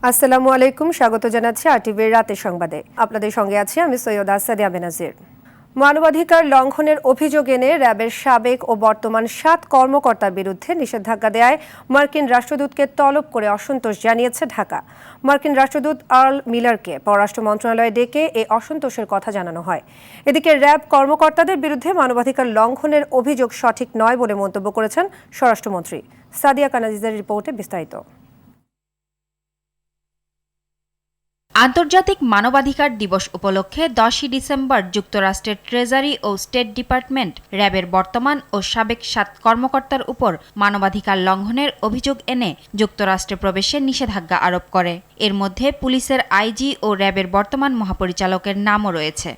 আসসালামু আলাইকুম, স্বাগত জানাচ্ছি আরটিভির রাতের সংবাদে। আপনাদের সঙ্গে আছি আমি সৈয়দা সাদিয়া বেনাজির। মানবাধিকার লঙ্ঘনের অভিযোগ এনে র্যাবের সাবেক ও বর্তমান 7 কর্মকর্তার বিরুদ্ধে নিষেধাজ্ঞা দেয়ায় মার্কিন রাষ্ট্রদূতকে তলব করে অসন্তোষ জানিয়েছে ঢাকা। মার্কিন রাষ্ট্রদূত আর্ল মিলারকে পররাষ্ট্র মন্ত্রণালয়ে ডেকে এই অসন্তোষের কথা জানানো হয়। এদিকে র্যাব কর্মকর্তাদের বিরুদ্ধে মানবাধিকার লঙ্ঘনের অভিযোগ সঠিক নয় বলে মন্তব্য করেছেন স্বরাষ্ট্রমন্ত্রী। সাদিয়া কানাজিজের রিপোর্টে বিস্তারিত। আন্তর্জাতিক মানবাধিকার দিবস উপলক্ষে 10 ডিসেম্বর যুক্তরাষ্ট্রের ট্রেজারি ও স্টেট ডিপার্টমেন্ট র্যাবের বর্তমান ও সাবেক 7 কর্মকর্তার উপর মানবাধিকার লঙ্ঘনের অভিযোগ এনে যুক্তরাষ্ট্রে প্রবেশে নিষেধাজ্ঞা আরোপ করে। এর মধ্যে পুলিশের আইজি ও র্যাবের বর্তমান মহাপরিচালকের নামও রয়েছে।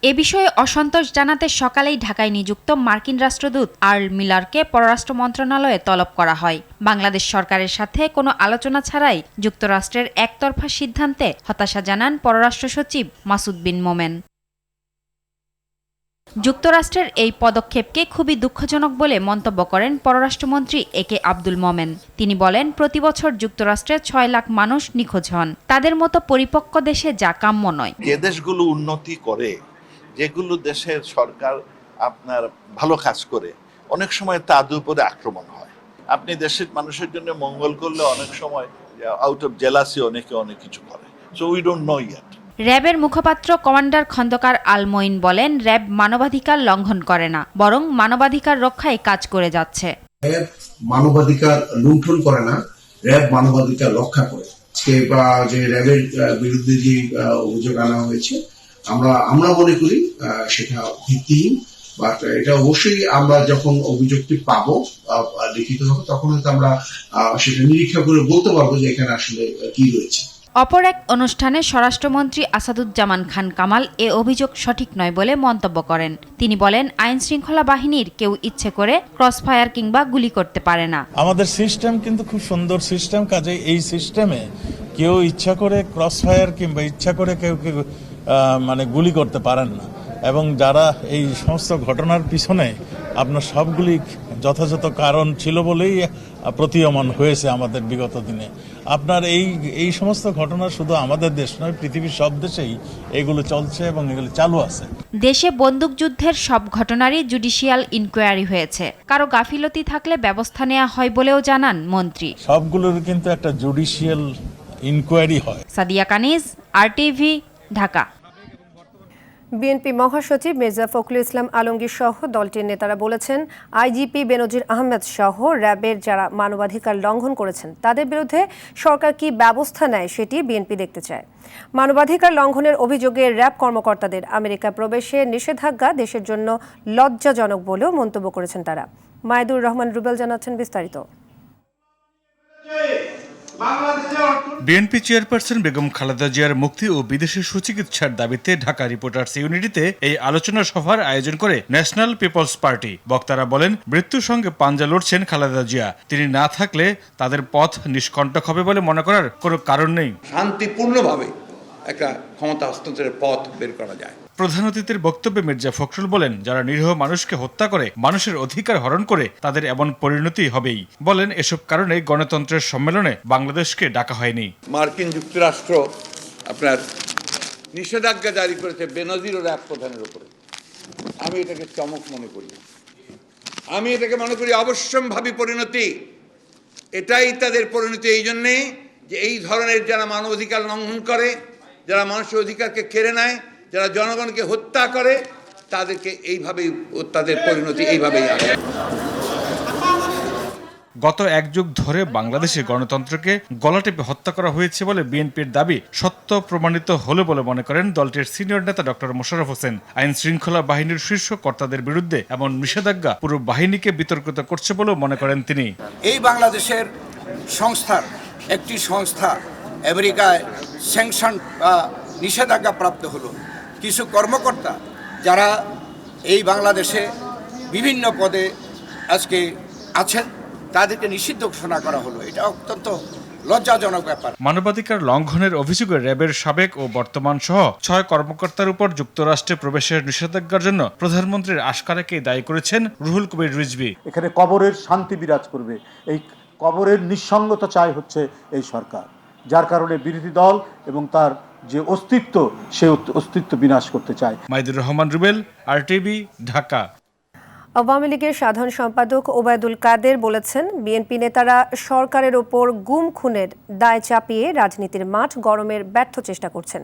এ বিষয়ে অসন্তোষ জানাতে সকালেই ঢাকায় নিযুক্ত মার্কিন রাষ্ট্রদূত আর্ল মিলারকে পররাষ্ট্র মন্ত্রণালয়ে তলব করা হয়। বাংলাদেশ সরকারের সাথে কোনো আলোচনা ছাড়াই যুক্তরাষ্ট্রের একতরফা সিদ্ধান্তে হতাশা জানান পররাষ্ট্র সচিব মাসুদ বিন মোমেন। যুক্তরাষ্ট্রের এই পদক্ষেপকে খুবই দুঃখজনক বলে মন্তব্য করেন পররাষ্ট্রমন্ত্রী একে আব্দুল মোমেন। তিনি বলেন, প্রতিবছর যুক্তরাষ্ট্রে 6 লাখ মানুষ নিখোঁজ হন। তাদের মতো পরিপক্ক দেশে যা কাম্য নয়। যে দেশগুলো উন্নতি করে, যেগুলো দেশের সরকার আপনার ভালো কাজ করে, অনেক সময় তাদের উপরে আক্রমণ হয়। আপনি দেশের মানুষের জন্য মঙ্গল করলে অনেক সময় আউট অফ জেলাসি অনেকে অনেক কিছু করে। So we don't know yet. র্যাবের মুখপাত্র কমান্ডার খন্দকার আল মঈন বলেন, র্যাব মানবাধিকার লঙ্ঘন করে না, বরং মানবাধিকার রক্ষায় কাজ করে যাচ্ছে। র্যাব মানবাধিকার লুণ্ঠন করে না, র্যাব মানবাধিকার রক্ষা করে। যে র্যাবের বিরুদ্ধে যে অভিযোগ আনা হয়েছে, আমরা মনে করি সেটা ভিত্তিহীন। বাট এটা অবশ্যই আমরা যখন অভিযোগটি পাবো লিখিত হবে, তখন হয়তো আমরা সেটা নিরীক্ষা করে বলতে পারবো যে এখানে আসলে কি রয়েছে। অপর এক অনুষ্ঠানে স্বরাষ্ট্রমন্ত্রী আসাদুজ্জামান খান কামাল এ অভিযোগ সঠিক নয় বলে মন্তব্য করেন। তিনি বলেন, আইন শৃঙ্খলা বাহিনীর কেউ ইচ্ছে করে ক্রসফায়ার কিংবা গুলি করতে পারে না। আমাদের সিস্টেম কিন্তু খুব সুন্দর সিস্টেম, কাজে এই সিস্টেমে কেউ ইচ্ছা করে ক্রসফায়ার কিংবা ইচ্ছা করে কেউ গুলি করতে পারেন না। এবং যারা এই সমস্ত ঘটনার পিছনে আপনার সবগুলি যথাযথ কারণ ছিল বলেই প্রতীয়মান হয়েছে আমাদের বিগত দিনে। আপনার এই সমস্ত ঘটনা শুধু আমাদের দেশ নয়, পৃথিবীর সব দেশেই এগুলো চলছে এবং এগুলো চালু আছে। দেশে বন্দুকযুদ্ধের সব ঘটনারই জুডিশিয়াল ইনকোয়ারি হয়েছে। কারো গাফিলতি থাকলে ব্যবস্থা নেওয়া হয় বলেও জানান মন্ত্রী। সবগুলোর কিন্তু একটা জুডিশিয়াল ইনকোয়ারি হয়। সাদিয়া কানিজ, আরটিভি, ঢাকা। বিএনপি মহাসচিব মির্জা ফখরুল ইসলাম আলমগীর সহ দলটির নেতারা বলেছেন, আইজিপি বেনজির আহমেদ সহ র্যাবের যারা মানবাধিকার লঙ্ঘন করেছেন তাদের বিরুদ্ধে সরকার কি ব্যবস্থা নেয় সেটি বিএনপি দেখতে চায়। মানবাধিকার লঙ্ঘনের অভিযোগে র্যাব কর্মকর্তাদের আমেরিকা প্রবেশে নিষেধাজ্ঞা দেশের জন্য লজ্জাজনক বলেও মন্তব্য করেছেন তারা। মায়েদুর রহমান রুবেল জানাচ্ছেন বিস্তারিত। বিএনপি চেয়ারপারসন বেগম খালেদা জিয়ার মুক্তি ও বিদেশে সুচিকিৎসার দাবিতে ঢাকা রিপোর্টার্স ইউনিটিতে এই আলোচনা সভার আয়োজন করে ন্যাশনাল পিপলস পার্টি। বক্তারা বলেন, মৃত্যুর সঙ্গে পাঞ্জা লড়ছেন খালেদা জিয়া। তিনি না থাকলে তাদের পথ নিষ্কণ্টক হবে বলে মনে করার কোনো কারণ নেই। শান্তিপূর্ণভাবে একটা ক্ষমতা হস্তান্তরের পথ বের করা যায়। প্রধান অতিথির বক্তব্যে মির্জা ফখরুল বলেন, যারা নিরীহ মানুষকে হত্যা করে, মানুষের অধিকার হরণ করে, তাদের এমন পরিণতি হবেই। বলেন, এসব কারণে গণতন্ত্রের সম্মেলনে বাংলাদেশকে ডাকা হয়নি। মার্কিন যুক্তরাষ্ট্র আপনার নিষেধাজ্ঞা জারি করেছে বেনজির ও র্যাব প্রধানের উপরে। আমি এটাকে চমক মনে করি। আমি এটাকে মনে করি অবশ্যম্ভাবী পরিণতি। এটাই তাদের পরিণতি, এই জন্যে যে এই ধরনের যারা মানবাধিকার লঙ্ঘন করে, যারা মানুষের অধিকারকে কেড়ে নেয়, যারা জনগণকে হত্যা করে, তাদেরকে এইভাবেই তাদের পরিণতি এইভাবেই আসে। গত 1 যুগ ধরে বাংলাদেশে গণতন্ত্রকে গলা টিপে হত্যা করা হয়েছে বলে বিএনপির দাবি সত্য প্রমাণিত হলো বলে মনে করেন দলটির সিনিয়র নেতা ডক্টর মোশাররফ হোসেন। আইন শৃঙ্খলা বাহিনীর শীর্ষ কর্তাদের বিরুদ্ধে এমন নিষেধাজ্ঞা পুরো বাহিনীকে বিতর্কিত করছে বলেও মনে করেন তিনি। এই বাংলাদেশের সংস্থার একটি সংস্থা আমেরিকায় স্যাংশন নিষেধাজ্ঞা প্রাপ্ত হলো। কিছু কর্মকর্তা যারা এই বাংলাদেশে বিভিন্ন পদে আজকে আছেন, তাদেরকে নিষিদ্ধ ঘোষণা করা হলো। এটা অত্যন্ত লজ্জাজনক ব্যাপার। মানবাধিকার লঙ্ঘনের অভিযোগে র্যাবের সাবেক ও বর্তমান সহ 6 কর্মকর্তার উপর যুক্তরাষ্ট্রে প্রবেশের নিষেধাজ্ঞার জন্য প্রধানমন্ত্রীর আশকারাকে দায়ী করেছেন রুহুল কবির রিজভী। এখানে কবরের শান্তি বিরাজ করবে, এই কবরের নিঃসঙ্গতা চায় হচ্ছে এই সরকার, যার কারণে বিরোধী দল এবং তার যে অস্তিত্ব সে অস্তিত্ব বিনাশ করতে চায়। মাইদুর রহমান রুবেল, RTV, ঢাকা। আওয়ামী লীগের সাধারণ সম্পাদক ওবায়দুল কাদের বলেছেন, বিএনপি নেতারা সরকারের ওপর গুম খুনের দায় চাপিয়ে রাজনীতির মাঠ গরমের ব্যর্থ চেষ্টা করছেন।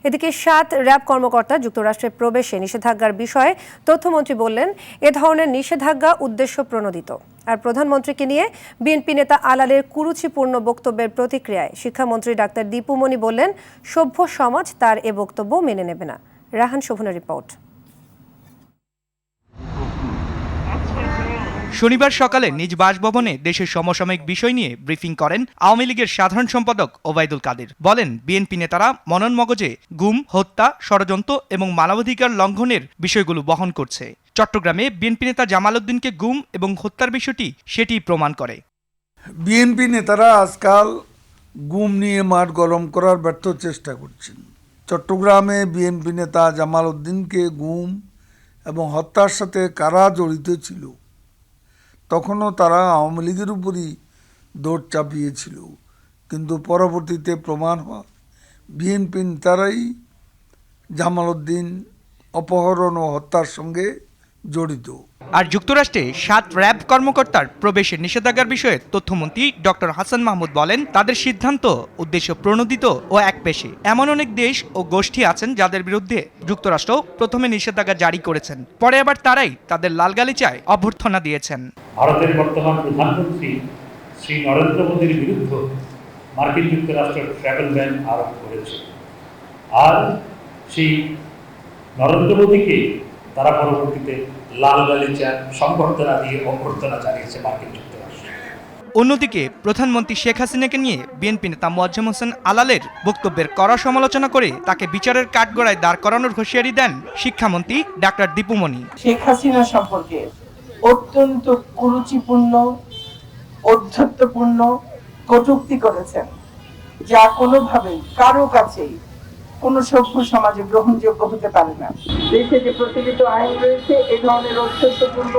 এদিকে 7 র্যাব কর্মকর্তা যুক্তরাষ্ট্রে প্রবেশে নিষেধাজ্ঞার বিষয়ে তথ্যমন্ত্রী বললেন, এ ধরনের নিষেধাজ্ঞা উদ্দেশ্য প্রণোদিত। আর প্রধানমন্ত্রীকে নিয়ে বিএনপি নেতা আলালের কুরুচিপূর্ণ বক্তব্যের প্রতিক্রিয়ায় শিক্ষামন্ত্রী ডাক্তার দীপু মনি বললেন, সভ্য সমাজ তার এ বক্তব্য মেনে নেবে না। রাহান শোভনের রিপোর্ট। শনিবার সকালে নিজ বাসভবনে দেশের সমসাময়িক বিষয় নিয়ে ব্রিফিং করেন আওয়ামী লীগের সাধারণ সম্পাদক ওবায়দুল কাদের। বলেন, বিএনপি নেতারা মনন মগজে গুম, হত্যা, ষড়যন্ত্র এবং মানবাধিকার লঙ্ঘনের বিষয়গুলো বহন করছে। চট্টগ্রামে বিএনপি নেতা জামাল উদ্দিনকে গুম এবং হত্যার বিষয়টি সেটি প্রমাণ করে। বিএনপি নেতারা আজকাল গুম নিয়ে মাঠ গরম করার ব্যর্থ চেষ্টা করছেন। চট্টগ্রামে বিএনপি নেতা জামাল উদ্দিনকে গুম এবং হত্যার সাথে কারা জড়িত ছিল, তখনও তারা আওয়ামী লীগের উপরই দৌড় চাপিয়েছিল, কিন্তু পরবর্তীতে প্রমাণ হয় বিএনপি নেতারাই জামাল উদ্দিন অপহরণ ও হত্যার সঙ্গে জড়িত। আর যুক্তরাষ্ট্রে 7 র্যাব কর্মকর্তার প্রবেশের নিষেধাজ্ঞার বিষয়ে তথ্যমন্ত্রী ডক্টর হাসান মাহমুদ বলেন, তাদের সিদ্ধান্ত উদ্দেশ্য প্রণোদিত ও একপেশে। এমন অনেক দেশ ও গোষ্ঠী আছেন যাদের বিরুদ্ধে যুক্তরাষ্ট্র প্রথমে নিষেধাজ্ঞা জারি করেছেন, পরে আবার তারাই তাদের লাল গালিচায় অভ্যর্থনা দিয়েছেন। ভারতের বর্তমান প্রধানমন্ত্রী শ্রী নরেন্দ্র মোদীর বিরুদ্ধে মার্কিন যুক্তরাষ্ট্র ট্রাভেল ব্যান আরোপ করেছে, আর সেই নরেন্দ্র মোদীকে তারা পরবর্তীতে লাল গালিচা সংবর্ধনা দিয়ে অভ্যর্থনা জানিয়েছে মার্কিন যুক্তরাষ্ট্র। অন্যদিকে প্রধানমন্ত্রী শেখ হাসিনাকে নিয়ে বিএনপি নেতা মোয়াজ্জেম হোসেন আলালের বক্তব্যের কড়া সমালোচনা করে তাকে বিচারের কাঠগড়ায় দাঁড় করানোর হুঁশিয়ারি দেন শিক্ষামন্ত্রী ডাক্তার দীপু মনি। শেখ হাসিনা সম্পর্কে অত্যন্ত কুরুচিপূর্ণ, অধ্যত্বপূর্ণ কটূক্তি করেছেন, যা কোনোভাবেই কারো কাছেই কোনো সভ্য সমাজে গ্রহণযোগ্য হতে পারে না। দেশে যে প্রচলিত আইন রয়েছে এই ধরনের অত্যন্তপূর্ণ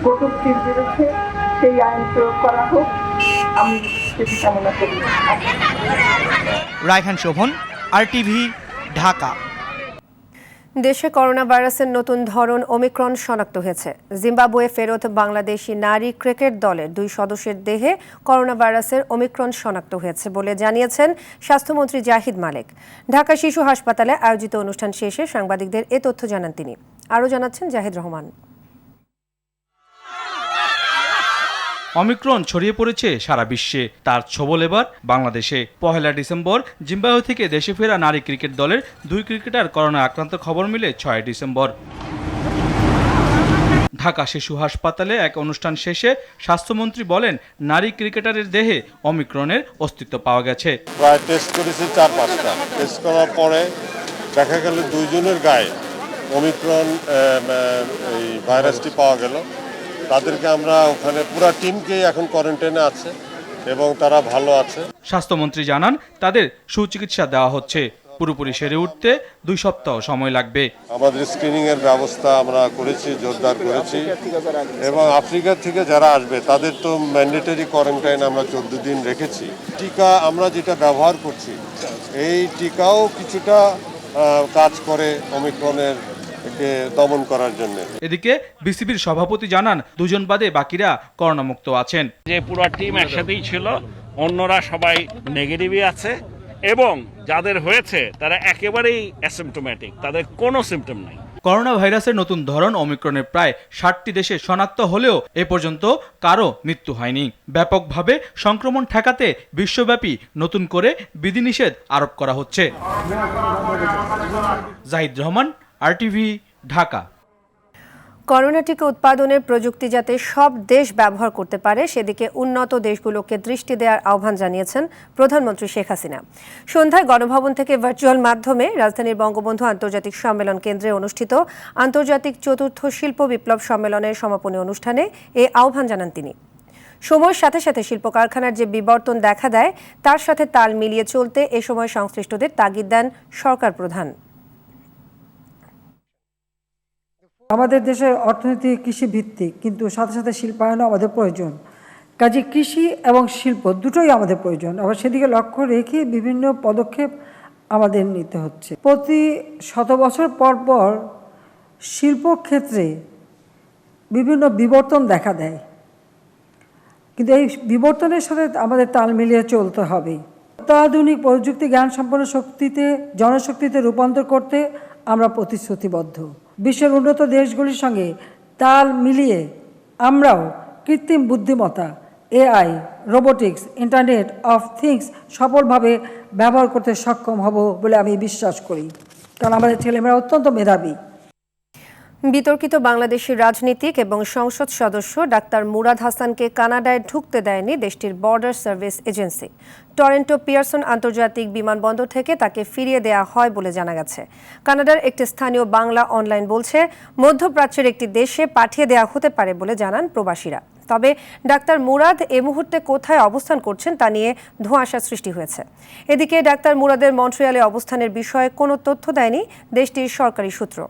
কটূক্তির বিরুদ্ধে সেই আইন প্রয়োগ করা হোক, আমি সেটি কামনা করি। রায়হান শোভন, RTV, ঢাকা। দেশে করোনা ভাইরাসের নতুন ধরন ওমিক্রন শনাক্ত হয়েছে। জিম্বাবুয়ে ফেরত বাংলাদেশি নারী ক্রিকেট দলের 2 সদস্যের দেহে করোনা ভাইরাসের ওমিক্রন শনাক্ত হয়েছে বলে জানিয়েছেন স্বাস্থ্যমন্ত্রী জাহিদ মালেক। ঢাকা শিশু হাসপাতালে আয়োজিত অনুষ্ঠান শেষে সাংবাদিকদের এ তথ্য জানান তিনি। আরও জানাচ্ছেন জাহিদ রহমান। অমিক্রন ছড়িয়ে পড়েছে সারা বিশ্বে, তার ছোবল এবার বাংলাদেশে। 1 ডিসেম্বর জিম্বাবুয়ে থেকে দেশে ফেরা নারী ক্রিকেট দলের 2 ক্রিকেটার করোনা আক্রান্ত খবর মিলে 6 ডিসেম্বর। ঢাকা শিশু হাসপাতালে এক অনুষ্ঠান শেষে স্বাস্থ্যমন্ত্রী বলেন, নারী ক্রিকেটারের দেহে অমিক্রনের অস্তিত্ব পাওয়া গেছে। প্রায় টেস্ট করেছি 4-5টা। টেস্ট করার পরে দেখা গেল 2 জনের গায়ে অমিক্রন এই ভাইরাসটি পাওয়া গেল। তাদেরকে আমরা ওখানে পুরো টিমকেই এখন কোয়ারেন্টাইনে আছে এবং তারা ভালো আছে। স্বাস্থ্যমন্ত্রী জানান, তাদের সুচিকিৎসা দেওয়া হচ্ছে, পুরোপুরি সেরে উঠতে 2 সপ্তাহ সময় লাগবে। আমাদের স্ক্রিনিং এর ব্যবস্থা আমরা করেছি, জোরদার করেছি, এবং আফ্রিকা থেকে যারা আসবে তাদের তো ম্যান্ডেটরি কোয়ারেন্টাইন আমরা 14 দিন রেখেছি। টিকা আমরা যেটা ব্যবহার করছি, এই টিকাও কিছুটা কাজ করে ওমিক্রনের দমন করার জন্য। এদিকে বিসিবির সভাপতি জানান, 2 জন বাদে বাকিরা করোনা মুক্ত আছেন। যে পুরো টিম একসাথেই ছিল, অন্যরা সবাই নেগেটিভই আছে, এবং যাদের হয়েছে তারা একেবারেই অ্যাসিম্পটোম্যাটিক, তাদের কোনো সিমটম নাই। করোনা ভাইরাসের নতুন ধরন ওমিক্রনের প্রায় 60টি দেশে শনাক্ত হলেও এ পর্যন্ত কারো মৃত্যু হয়নি। ব্যাপকভাবে সংক্রমণ ঠেকাতে বিশ্বব্যাপী নতুন করে বিধিনিষেধ আরোপ করা হচ্ছে। জাহিদ রহমান, RTV, ঢাকা। করোনা টিকা উৎপাদনের প্রযুক্তি যাতে সব দেশ ব্যবহার করতে পারে সেদিকে উন্নত দেশগুলোকে দৃষ্টি দেওয়ার আহ্বান জানিয়েছেন প্রধানমন্ত্রী শেখ হাসিনা। সন্ধ্যায় গণভবন থেকে ভার্চুয়াল মাধ্যমে রাজধানীর বঙ্গবন্ধু আন্তর্জাতিক সম্মেলন কেন্দ্রে অনুষ্ঠিত আন্তর্জাতিক 4র্থ শিল্প বিপ্লব সম্মেলনের সমাপনী অনুষ্ঠানে এ আহ্বান জানান তিনি। সময়ের সাথে সাথে শিল্প কারখানার যে বিবর্তন দেখা দেয় তার সাথে তাল মিলিয়ে চলতে এ সময় সংশ্লিষ্টদের তাগিদ দেন সরকার প্রধান। আমাদের দেশের অর্থনীতি কৃষি ভিত্তিক, কিন্তু সাথে সাথে শিল্পায়নও আমাদের প্রয়োজন। কাজে কৃষি এবং শিল্প দুটোই আমাদের প্রয়োজন, আবার সেদিকে লক্ষ্য রেখে বিভিন্ন পদক্ষেপ আমাদের নিতে হচ্ছে। প্রতি 100 বছর পর পর শিল্পক্ষেত্রে বিভিন্ন বিবর্তন দেখা দেয়, কিন্তু এই বিবর্তনের সাথে আমাদের তাল মিলিয়ে চলতে হবে। অত্যাধুনিক প্রযুক্তি জ্ঞান সম্পন্ন শক্তিতে জনশক্তিতে রূপান্তর করতে আমরা প্রতিশ্রুতিবদ্ধ। বিশ্বের উন্নত দেশগুলির সঙ্গে তাল মিলিয়ে আমরাও কৃত্রিম বুদ্ধিমত্তা, AI, robotics, internet of things সফলভাবে ব্যবহার করতে সক্ষম হব বলে আমি বিশ্বাস করি, কারণ আমাদের ছেলেমেয়েরা অত্যন্ত মেধাবী। বিতর্কিত বাংলাদেশি রাজনীতিক এবং সংসদ সদস্য ডাক্তার মুরাদ হাসানকে কানাডায় ঢুকতে দেয়নি দেশটির border service agency. Toronto Pearson আন্তর্জাতিক বিমানবন্দর থেকে তাকে ফিরিয়ে দেওয়া হয় বলে জানা গেছে। কানাডার একটি স্থানীয় বাংলা অনলাইন বলছে, মধ্যপ্রাচ্যের একটি দেশে পাঠিয়ে দেওয়া হতে পারে বলে জানান প্রবাসীরা। তবে ডাক্তার মুরাদ এ মুহূর্তে কোথায় অবস্থান করছেন তা নিয়ে ধোঁয়াশা সৃষ্টি হয়েছে। এদিকে ডাক্তার মুরাদের মন্ট্রিয়ালে অবস্থানের বিষয়ে কোনো তথ্য দেয়নি দেশটির সরকারি সূত্র।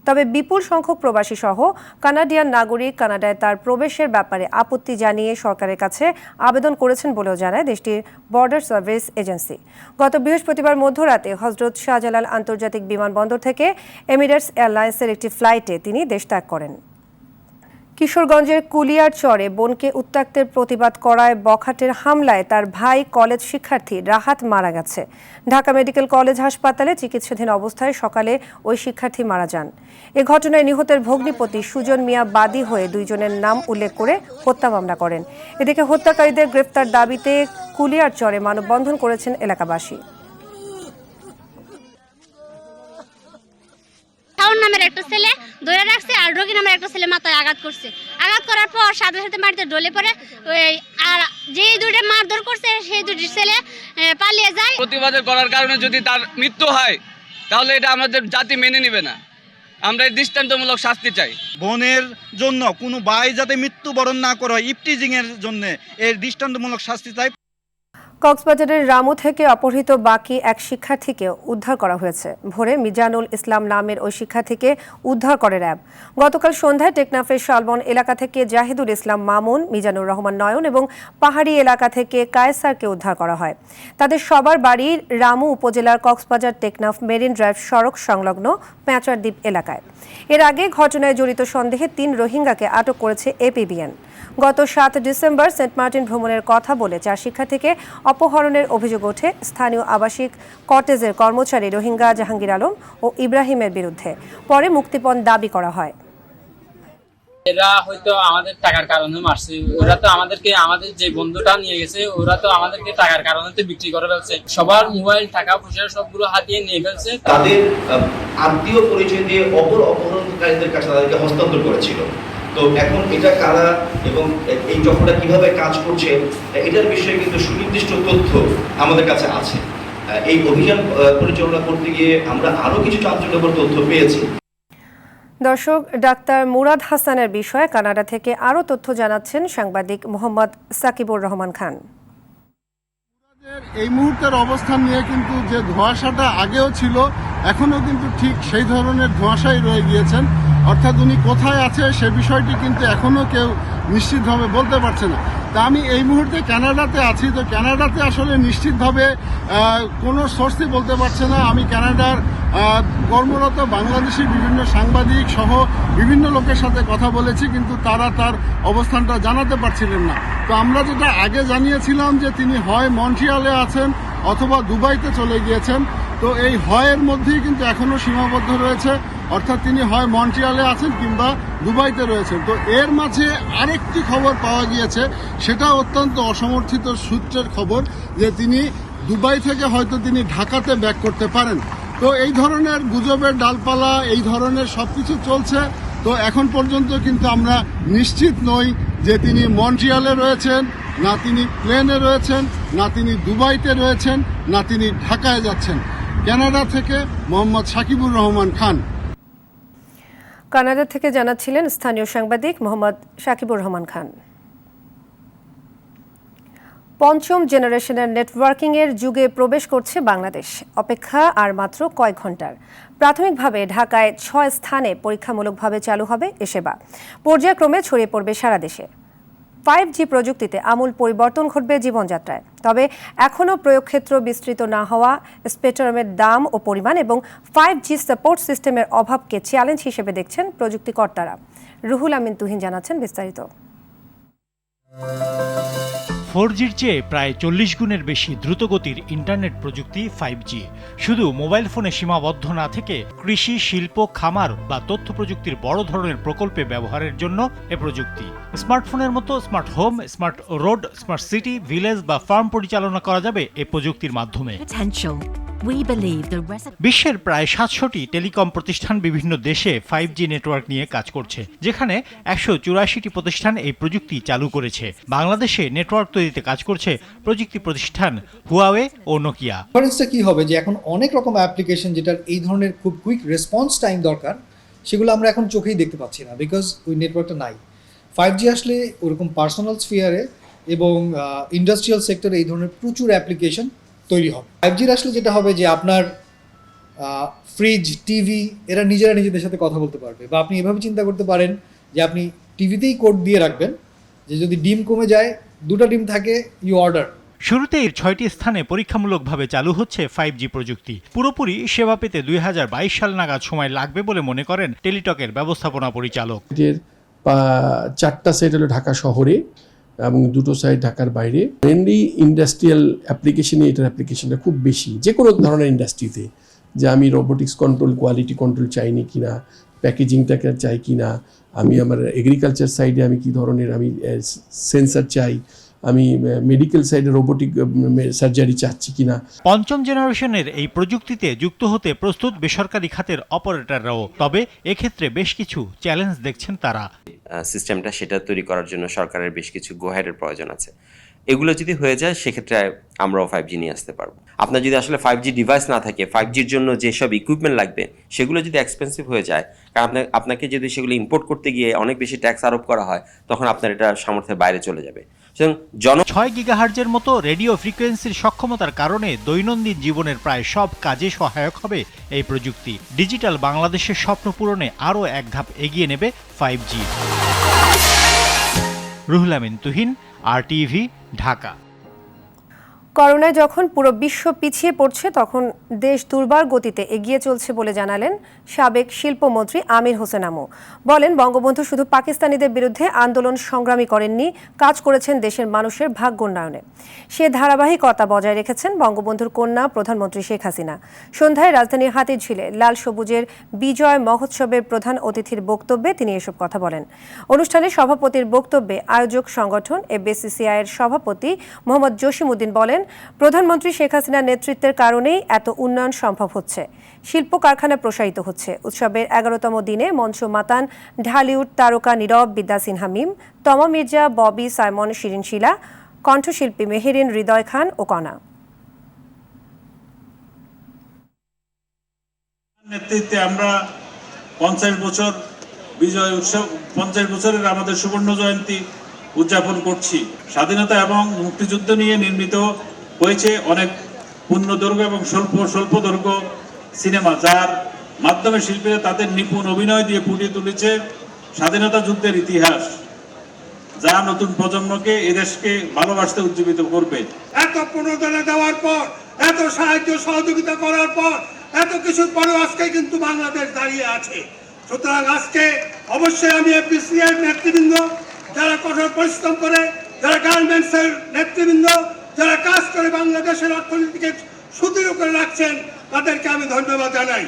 তবে বিপুল সংখ্যক প্রবাসী সহ কানাডিয়ান নাগরিক কানাডায় তার প্রবেশের ব্যাপারে আপত্তি জানিয়ে সরকারের কাছে আবেদন করেছেন বলেও জানায় দেশটির বর্ডার সার্ভিস এজেন্সি। গত বৃহস্পতিবার মধ্যরাতে হজরত শাহজালাল আন্তর্জাতিক বিমানবন্দর থেকে এমিরেটস এয়ারলাইন্সের একটি ফ্লাইটে তিনি দেশ ত্যাগ করেন। কিশোরগঞ্জের কুলিয়ারচরে বোনকে উত্ত্যক্তের প্রতিবাদ করায় বখাটের হামলায় তার ভাই কলেজ শিক্ষার্থী রাহাত মারা গেছে। ঢাকা মেডিকেল কলেজ হাসপাতালে চিকিৎসাধীন অবস্থায় সকালে ওই শিক্ষার্থী মারা যান। এ ঘটনায় নিহতের ভগ্নিপতি সুজন মিয়া বাদী হয়ে দুইজনের নাম উল্লেখ করে হত্যা মামলা করেন। এদিকে হত্যাকারীদের গ্রেফতার দাবিতে কুলিয়ারচরে মানববন্ধন করেছেন এলাকাবাসী। নামের একটা ছেলে ধরে রাখছে আর রোগী নামের একটা ছেলে মাথায় আঘাত করছে। আঘাত করার পর সাথে সাথে মাটিতে ডলে পড়ে আর যেই দুটো মারধর করছে সেই দুটি ছেলে পালিয়ে যায়। প্রতিবাদ করার কারণে যদি তার মৃত্যু হয় তাহলে এটা আমাদের জাতি মেনে নেবে না। আমরা এই দৃষ্টান্তমূলক শাস্তি চাই। বোনের জন্য কোনো ভাই যাতে মৃত্যুবরণ না করে ইফটিজিং এর জন্য এর দৃষ্টান্তমূলক শাস্তি চাই। কক্সবাজারের রামু থেকে অপহৃত বাকি এক শিক্ষার্থীকে উদ্ধার করা হয়েছে। ভোরে মিজানুল ইসলাম নামের ওই শিক্ষার্থীকে উদ্ধার করে র্যাব। গতকাল সন্ধ্যায় টেকনাফের শালবন এলাকা থেকে জাহিদুল ইসলাম মামুন, মিজানুর রহমান নয়ন এবং পাহাড়ি এলাকা থেকে কায়েসারকে উদ্ধার করা হয়। তাদের সবার বাড়ি রামু উপজেলার কক্সবাজার টেকনাফ মেরিন ড্রাইভ সড়ক সংলগ্ন প্যাঁচার দ্বীপ এলাকায়। এর আগে ঘটনায় জড়িত সন্দেহে 3 রোহিঙ্গাকে আটক করেছে এপিবিএন। গত 7 ডিসেম্বর সেন্ট মার্টিন ভ্রমণের কথা বলে 4 শিক্ষার্থীকে অপহরণের অভিযোগ ওঠে স্থানীয় আবাসিক কটেজের কর্মচারী রোহিঙ্গা জাহাঙ্গীর আলম ও ইব্রাহিমের বিরুদ্ধে। পরে মুক্তিপণ দাবি করা হয়। এরা হয়তো আমাদের টাকার কারণে মারছে, ওরা তো আমাদেরকে আমাদের যে বন্ধুটা নিয়ে গেছে ওরা তো আমাদেরকে টাকার কারণে তো বিক্রি করে ফেলছে। সবার মোবাইল টাকা পয়সা সবগুলো হাতিয়ে নিয়ে ফেলছে। তাদের আত্মীয় পরিচয় দিয়ে অপর অপহরণকারীদের কাছে তাদেরকে হস্তান্তর করেছিল। তো এখন এটা কারা এবং এই চক্রটা কিভাবে কাজ করছে এটার বিষয়ে কিন্তু সুনির্দিষ্ট তথ্য আমাদের কাছে আছে। এই অভিযান পরিচালনা করতে গিয়ে আমরা আরো কিছু চাঞ্চল্যকর তথ্য পেয়েছি। দর্শক, ডাক্তার মুরাদ হাসানের বিষয়ে কানাডা থেকে আরও তথ্য জানাচ্ছেন সাংবাদিক মোহাম্মদ সাকিবুর রহমান খান। এই মুহূর্তের অবস্থান নিয়ে কিন্তু যে ধোঁয়াশাটা আগেও ছিল এখনো কিন্তু ঠিক সেই ধরনের ধোঁয়াশাই রয়ে গিয়েছেন। অর্থাৎ উনি কোথায় আছে সে বিষয়টি কিন্তু এখনো কেউ নিশ্চিতভাবে বলতে পারছে না। তা আমি এই মুহূর্তে কানাডাতে আছি, তো কানাডাতে আসলে নিশ্চিতভাবে কোনো সোর্সই বলতে পারছে না। আমি কানাডার কর্মরত বাংলাদেশি বিভিন্ন সাংবাদিক সহ বিভিন্ন লোকের সাথে কথা বলেছি, কিন্তু তারা তার অবস্থানটা জানাতে পারছিলেন না। তো আমরা যেটা আগে জানিয়েছিলাম যে তিনি হয় মন্ট্রিয়ালে আছেন অথবা দুবাইতে চলে গিয়েছেন। তো এই হয়ের মধ্যেই কিন্তু এখনো সীমাবদ্ধ রয়েছে, অর্থাৎ তিনি হয় মন্ট্রিয়ালে আছেন কিংবা দুবাইতে রয়েছেন। তো এর মাঝে আরেকটি খবর পাওয়া গিয়েছে, সেটা অত্যন্ত অসমর্থিত সূত্রের খবর, যে তিনি দুবাই থেকে হয়তো তিনি ঢাকাতে ব্যাক করতে পারেন। তো এই ধরনের গুজবের ডালপালা এই ধরনের সবকিছু চলছে। তো এখন পর্যন্ত কিন্তু আমরা নিশ্চিত নই যে তিনি মন্ট্রিয়ালে রয়েছেন, না তিনি প্লেনে রয়েছেন, না তিনি দুবাইতে রয়েছেন, না তিনি ঢাকায় যাচ্ছেন। কানাডা থেকে মোহাম্মদ সাকিবুর রহমান খান। কানাডা থেকে জানাচ্ছিলেন স্থানীয় সাংবাদিক মোহাম্মদ সাকিবুর রহমান খান। পঞ্চম জেনারেশনের নেটওয়ার্কিংয়ের যুগে প্রবেশ করছে বাংলাদেশ। অপেক্ষা আর মাত্র কয়েক ঘন্টার। প্রাথমিকভাবে ঢাকায় 6 স্থানে পরীক্ষামূলকভাবে চালু হবে এ সেবা। পর্যায়ক্রমে ছড়িয়ে পড়বে সারা দেশে। 5G প্রযুক্তিতে আমূল পরিবর্তন ঘটবে জীবনযাত্রায়। তবে এখনও প্রয়োগক্ষেত্র বিস্তৃত না হওয়া, স্পেকট্রামের দাম ও পরিমাণ এবং 5G সাপোর্ট সিস্টেমের অভাবকে চ্যালেঞ্জ হিসেবে দেখছেন প্রযুক্তিকর্তারা। রুহুল আমিন তুহিন জানাচ্ছেন বিস্তারিত। 4G'র চেয়ে প্রায় 40 গুণের বেশি দ্রুতগতির ইন্টারনেট প্রযুক্তি 5G। শুধু মোবাইল ফোনে সীমাবদ্ধ না থেকে কৃষি, শিল্প, খামার বা তথ্য প্রযুক্তির বড় ধরনের প্রকল্পে ব্যবহারের জন্য এ প্রযুক্তি। স্মার্টফোনের মতো smart home, smart road, smart city, village বা ফার্ম পরিচালনা করা যাবে এ প্রযুক্তির মাধ্যমে। বিশ্বের প্রায় 700টি টেলিকম প্রতিষ্ঠান বিভিন্ন দেশে 5G নেটওয়ার্ক নিয়ে কাজ করছে, যেখানে 184টি প্রতিষ্ঠান এই প্রযুক্তি চালু করেছে। বাংলাদেশে নেটওয়ার্ক তৈরিতে কাজ করছে প্রযুক্তি প্রতিষ্ঠান হুয়াওয়ে ও নোকিয়া। ডিফারেন্সটা কি হবে যে এখন অনেক রকম অ্যাপ্লিকেশন যেটার এই ধরনের খুব কুইক রেসপন্স টাইম দরকার, সেগুলো আমরা এখন চোখেই দেখতে পাচ্ছি না, বিকজ ওই নেটওয়ার্কটা নাই। 5G আসলে ওরকম পার্সোনাল স্ফিয়ারে এবং ইন্ডাস্ট্রিয়াল সেক্টরে এই ধরনের প্রচুর অ্যাপ্লিকেশন তৈরি হবে। 5G'র আসলে যেটা হবে যে আপনার ফ্রিজ, টিভি এরা নিজেদের সাথে কথা বলতে পারবে, বা আপনি এভাবে চিন্তা করতে পারেন যে আপনি টিভিতেই কোড দিয়ে রাখবেন যে যদি ডিম কমে যায়, 2টা ডিম থাকে, ইউ অর্ডার। শুরুতেই 6টি স্থানে পরীক্ষামূলকভাবে চালু হচ্ছে 5G প্রযুক্তি। পুরোপুরি সেবা পেতে 2022 সাল নাগাদ সময় লাগবে বলে মনে করেন টেলিটকের ব্যবস্থাপনা পরিচালক। এর 4টা সাইট হলো ঢাকা শহরে এবং 2টো সাইট ঢাকার বাইরে। মেনলি ইন্ডাস্ট্রিয়াল অ্যাপ্লিকেশনে এটার অ্যাপ্লিকেশনটা খুব বেশি, যে কোনো ধরনের ইন্ডাস্ট্রিতে, যে আমি রোবোটিক্স কন্ট্রোল, কোয়ালিটি কন্ট্রোল চাইনি কিনা, প্যাকেজিংটাকে চাই কিনা, আমি আমার এগ্রিকালচার সাইডে আমি কি ধরনের আমি সেন্সার চাই, আমি মেডিকেল সাইডে রোবোটিক সার্জারি চাচ্ছি কিনা। 5ম জেনারেশনের এই প্রযুক্তিতে যুক্ত হতে প্রস্তুত বেসরকারি খাতের অপারেটররাও। তবে এক্ষেত্রে বেশ কিছু চ্যালেঞ্জ দেখছেন তারা। সিস্টেমটা সেটা তৈরি করার জন্য সরকারের বেশ কিছু গো হেডের প্রয়োজন আছে। এগুলো যদি হয়ে যায় সেক্ষেত্রে আমরাও 5G নিয়ে আসতে পারবো। আপনার যদি আসলে 5G ডিভাইস না থাকে, 5G'র জন্য যেসব ইকুইপমেন্ট লাগবে সেগুলো যদি এক্সপেন্সিভ হয়ে যায়, কারণ আপনাকে যদি সেগুলো ইম্পোর্ট করতে গিয়ে অনেক বেশি ট্যাক্স আরোপ করা হয়, তখন আপনার এটা সামর্থ্যের বাইরে চলে যাবে। 6 গিগাহার্জের মতো রেডিও ফ্রিকোয়েন্সির সক্ষমতার কারণে দৈনন্দিন জীবনের প্রায় সব কাজে সহায়ক হবে এই প্রযুক্তি। ডিজিটাল বাংলাদেশের স্বপ্ন পূরণে আরও এক ধাপ এগিয়ে নেবে 5G। রুহুল আমিন তুহিন, RTV, ঢাকা। করোনায় যখন পুরো বিশ্ব পিছিয়ে পড়ছে, তখন দেশ দুর্বার গতিতে এগিয়ে চলছে বলে জানালেন সাবেক শিল্পমন্ত্রী আমির হোসেন আমু। বলেন, বঙ্গবন্ধু শুধু পাকিস্তানিদের বিরুদ্ধে আন্দোলন সংগ্রামী করেননি, কাজ করেছেন দেশের মানুষের ভাগ্য উন্নয়নে। সে ধারাবাহিকতা বজায় রেখেছেন বঙ্গবন্ধুর কন্যা প্রধানমন্ত্রী শেখ হাসিনা। সন্ধ্যায় রাজধানীর হাতিরঝিলে লাল সবুজের বিজয় মহোৎসবের প্রধান অতিথির বক্তব্যে তিনি এসব কথা বলেন। অনুষ্ঠানে সভাপতির বক্তব্যে আয়োজক সংগঠন FBCCI এর সভাপতি মোহাম্মদ জসিমউদ্দিন বলেন, প্রধানমন্ত্রী শেখ হাসিনার নেতৃত্বের কারণেই এত উন্নয়ন সম্ভব হচ্ছে। শিল্প কারখানা প্রসারিত হচ্ছে। উৎসবের 11তম দিনে মঞ্চ মাতান ঢালিউড তারকা নীরব, বিদ্যা সিনহা মিম, তমা মির্জা, ববি, সাইমন, শিরিন শিলা, কণ্ঠশিল্পী মেহেরিন, হৃদয় খান ও কণা। নেতৃত্বে আমরা 50 বছর বিজয় উৎসব, 50 বছরের আমাদের সুবর্ণ জয়ন্তী উদযাপন করছি। স্বাধীনতা এবং মুক্তিযুদ্ধ নিয়ে নির্মিত হয়েছে অনেক পূর্ণদৈর্ঘ্য এবং স্বল্পদৈর্ঘ্য সিনেমা, যার মাধ্যমে শিল্পীরা তাদের নিপুণ অভিনয় দিয়ে ফুটিয়ে তুলেছে স্বাধীনতা যুদ্ধের ইতিহাস, যা নতুন প্রজন্মকে এদেশকে ভালোবাসতে উজ্জীবিত করবে। এত প্রণোদনা দেওয়ার পর, এত সাহায্য সহযোগিতা করার পর, এত কিছুর পরেও আজকে কিন্তু বাংলাদেশ দাঁড়িয়ে আছে। সুতরাং আজকে অবশ্যই আমি FBCCI নেতৃবৃন্দ, যারা কঠোর পরিশ্রম করে, যারা গার্মেন্টসের নেতৃবৃন্দ, যারা কাজ করে বাংলাদেশের অর্থনীতিকে সুদৃঢ় করে রাখছেন, তাদেরকে আমি ধন্যবাদ জানাই।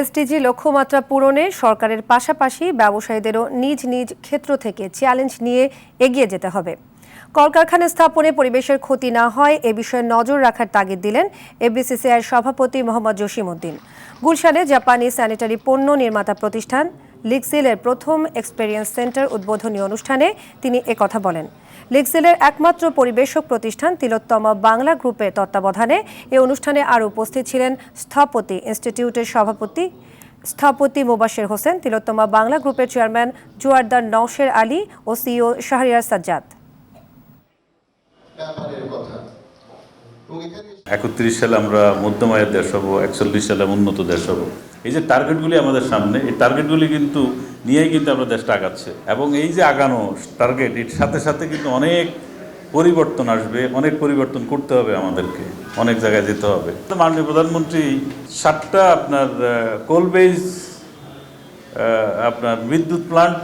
SDG লক্ষ্যমাত্রা পূরণে সরকারের পাশাপাশি ব্যবসায়ীদেরও নিজ নিজ ক্ষেত্র থেকে চ্যালেঞ্জ নিয়ে এগিয়ে যেতে হবে। কলকারখানা স্থাপনে পরিবেশের ক্ষতি না হয় এ বিষয়ে নজর রাখার তাগিদ দিলেন FBCCI সভাপতি মোহাম্মদ জসিমউদ্দিন। গুলশানে জাপানি স্যানিটারি পণ্য নির্মাতা প্রতিষ্ঠান লিক্সিলের প্রথম এক্সপেরিয়েন্স সেন্টার উদ্বোধনী অনুষ্ঠানে তিনি একথা বলেন। লিক্সিলের একমাত্র পরিবেশক প্রতিষ্ঠান তিলোত্তমা বাংলা গ্রুপের তত্ত্বাবধানে এ অনুষ্ঠানে আরও উপস্থিত ছিলেন স্থপতি ইনস্টিটিউটের সভাপতি স্থপতি মোবাশের হোসেন, তিলোত্তমা বাংলা গ্রুপের চেয়ারম্যান জোয়ারদার নওশের আলী ও CEO শাহরিয়ার সাজ্জাদ। 31 সালে আমরা মধ্যম আয়ের দেশ হব, 41 সালে উন্নত দেশ হব। এই যে টার্গেটগুলি আমাদের সামনে, এই টার্গেটগুলি কিন্তু নিয়েই কিন্তু আমরা দেশটা আগাচ্ছে, এবং এই যে আগানো টার্গেট এর সাথে সাথে কিন্তু অনেক পরিবর্তন আসবে, অনেক পরিবর্তন করতে হবে আমাদেরকে, অনেক জায়গায় যেতে হবে। মাননীয় প্রধানমন্ত্রী 7টা আপনার কোল বেস আপনার বিদ্যুৎ প্লান্ট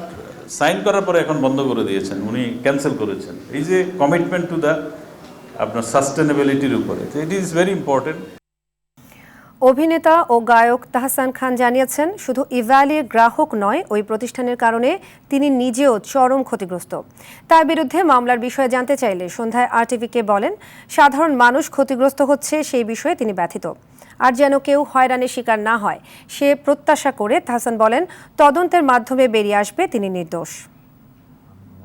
সাইন করার পরে এখন বন্ধ করে দিয়েছেন, উনি ক্যান্সেল করেছেন। এই যে কমিটমেন্ট টু দ্য আপনার সাস্টেনেবিলিটির উপরে, ইট ইজ ভেরি ইম্পর্টেন্ট। অভিনেতা ও গায়ক তাহসান খান জানিয়েছেন, শুধু ইভ্যালির গ্রাহক নয়, ওই প্রতিষ্ঠানের কারণে তিনি নিজেও চরম ক্ষতিগ্রস্ত। তার বিরুদ্ধে মামলার বিষয়ে জানতে চাইলে সন্ধ্যায় আরটিভিকে বলেন, সাধারণ মানুষ ক্ষতিগ্রস্ত হচ্ছে সেই বিষয়ে তিনি ব্যথিত, আর যেন কেউ হয়রানির শিকার না হয় সে প্রত্যাশা করে তাহসান বলেন, তদন্তের মাধ্যমে বেরিয়ে আসবে তিনি নির্দোষ।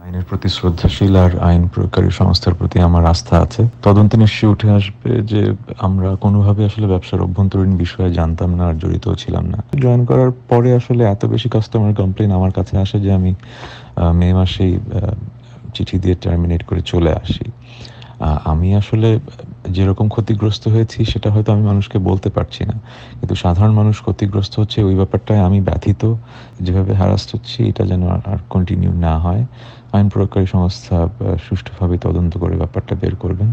আইনের প্রতি শ্রদ্ধাশীল আর আইন প্রয়োগকারী সংস্থার প্রতি আমার আস্থা আছে। তদন্তে নিশ্চয়ই উঠে আসবে যে আমরা কোনোভাবে আসলে ব্যবসার অভ্যন্তরীণ বিষয়ে জানতাম না আর জড়িতও ছিলাম না। জয়েন করার পরে আসলে এত বেশি কাস্টমার কমপ্লেইন আমার কাছে আসে যে আমি মে মাসেই চিঠি দিয়ে টার্মিনেট করে চলে আসি। আমি আসলে যেরকম ক্ষতিগ্রস্ত হয়েছি সেটা হয়তো আমি মানুষকে বলতে পারছি না, কিন্তু সাধারণ মানুষ ক্ষতিগ্রস্ত হচ্ছে ওই ব্যাপারটায় আমি ব্যথিত। যেভাবে হ্যারাস্ট হচ্ছে এটা যেন আর কন্টিনিউ না হয়। আইন প্রয়োগকারী সংস্থা সুষ্ঠুভাবে তদন্ত করে ব্যাপারটা বের করবেন।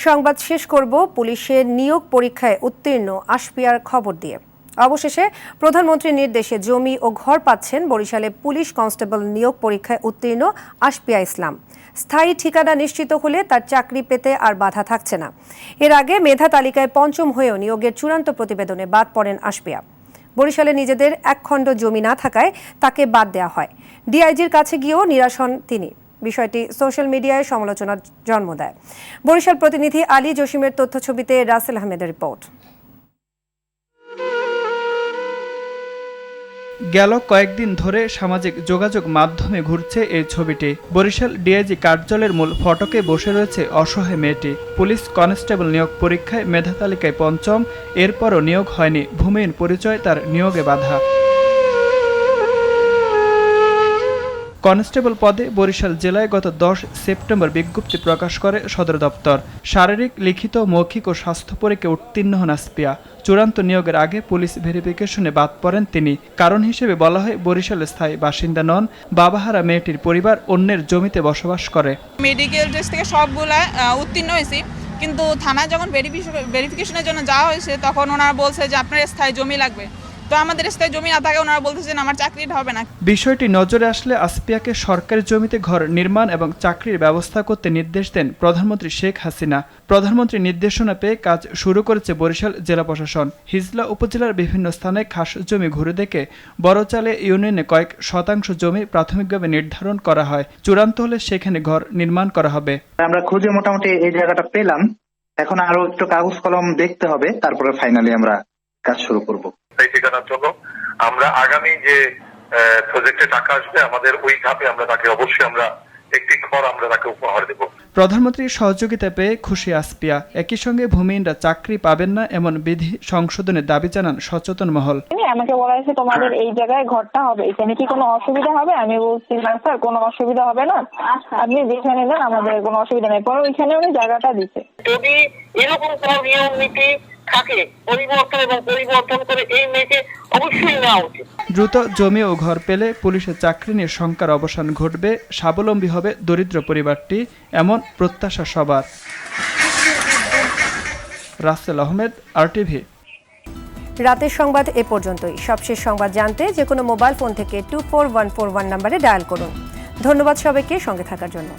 সংবাদ শেষ করব পুলিশের নিয়োগ পরীক্ষায় উত্তীর্ণ আসপিয়ার খবর দিয়ে। অবশেষে প্রধানমন্ত্রীর নির্দেশে জমি ও ঘর পাচ্ছেন বরিশালে পুলিশ কনস্টেবল নিয়োগ পরীক্ষায় উত্তীর্ণ আসপিয়া ইসলাম। স্থায়ী ঠিকানা নিশ্চিত হলে তার চাকরি পেতে আর বাধা থাকছে না। এর আগে মেধা তালিকায় 5ম হয়েও নিয়োগের চূড়ান্ত প্রতিবেদনে বাদ পড়েন আসপিয়া। বরিশালে নিজেদের এক খণ্ড জমি না থাকায় তাকে বাদ দেওয়া হয়। ডিআইজির কাছে গিয়েও নিরাশ হন তিনি। বিষয়টি সোশ্যাল মিডিয়ায় সমালোচনার জন্ম দেয়। বরিশাল প্রতিনিধি আলী জসিমের তথ্যছবিতে রাসেল আহমেদের রিপোর্ট। গেল কয়েকদিন ধরে সামাজিক যোগাযোগ মাধ্যমে ঘুরছে এই ছবিটি। বরিশাল ডিআইজি কার্যালয়ের মূল ফটকে বসে রয়েছে অসহায় মেয়েটি। পুলিশ কনস্টেবল নিয়োগ পরীক্ষায় মেধা তালিকায় 5ম, এরপরও নিয়োগ হয়নি। ভূমিহীন পরিচয় তার নিয়োগে বাধা। কনস্টেবল পদে বরিশাল জেলায় গত 10 সেপ্টেম্বর বিজ্ঞপ্তি প্রকাশ করে সদর দপ্তর। শারীরিক, লিখিত, মৌখিক ও স্বাস্থ্য পরীক্ষায় উত্তীর্ণ হন আসপিয়া। চূড়ান্ত নিয়োগের আগে পুলিশ ভেরিফিকেশনে বাদ পড়েন তিনি। কারণ হিসেবে বলা হয় বরিশালের স্থায়ী বাসিন্দা নন, বাবাহারা মেয়েটির পরিবার অন্যের জমিতে বসবাস করে। মেডিকেল টেস্ট থেকে সবগুলা উত্তীর্ণ হয়েছি, কিন্তু থানায় যখন ভেরিফিকেশনের জন্য যাওয়া হয়েছে তখন ওনারা বলছে যে আপনার স্থায়ী জমি লাগবে। তো আমাদের স্থায়ী জমি না থাকে ওনারা বলতেছেন আমার চাকরিটা হবে না। বিষয়টি নজরে আসলে আসপিয়াকে সরকারি জমিতে ঘর নির্মাণ এবং চাকরির ব্যবস্থা করতে নির্দেশ দেন প্রধানমন্ত্রী শেখ হাসিনা। প্রধানমন্ত্রীর নির্দেশনা পেয়ে কাজ শুরু করেছে বরিশাল জেলা প্রশাসন। হিজলা উপজেলার বিভিন্ন স্থানে খাস জমি ঘুরে দেখে বড়চালে ইউনিয়নে কয়েক শতাংশ জমি প্রাথমিকভাবে নির্ধারণ করা হয়। চূড়ান্ত হলে সেখানে ঘর নির্মাণ করা হবে। আমরা খুঁজে মোটামুটি এই জায়গাটা পেলাম, এখন আরো একটু কাগজ কলম দেখতে হবে, তারপরে ফাইনালি আমরা কাজ শুরু করব। এই ঠিকানার জন্য আমরা আগামী যে প্রজেক্টে টাকা আসবে আমাদের ওই ধাপে আমরা তাকে অবশ্যই আমরা একটি ঘর আমরা তাকে উপহার দেব। প্রধানমন্ত্রীর সহযোগিতা পেয়ে খুশি আসপিয়া। একই সঙ্গে ভূমিহীনরা চাকরি পাবেন না এমন বিধি সংশোধনের দাবি জানান সচেতন মহল। আমাকে বলা হয়েছে তোমাদের এই জায়গায় ঘরটা হবে, এখানে কি কোনো অসুবিধা হবে? আমি বলছি না স্যার, কোনো অসুবিধা হবে না, আপনি যেখানে নেন আমাদের কোনো অসুবিধা নেই। পরে ওইখানে উনি জায়গাটা দিতে। যদি এরকম কোনো নিয়ম নীতি থাকে পরিবর্তন এবং পরিবর্তন করে এই মেয়েকে অবশ্যই নেওয়া উচিত। দ্রুত জমি ও ঘর পেলে পুলিশের চাকরি নিয়ে শঙ্কার অবসান ঘটবে, স্বাবলম্বী হবে দরিদ্র পরিবারটি, এমন প্রত্যাশা সবার। রাসেল আহমেদ, আরটিভি। রাতের সংবাদ এ পর্যন্তই। সবশেষ সংবাদ জানতে যে কোনো মোবাইল ফোন থেকে 24141 নম্বরে ডায়াল করুন। ধন্যবাদ সবাইকে সঙ্গে থাকার জন্য।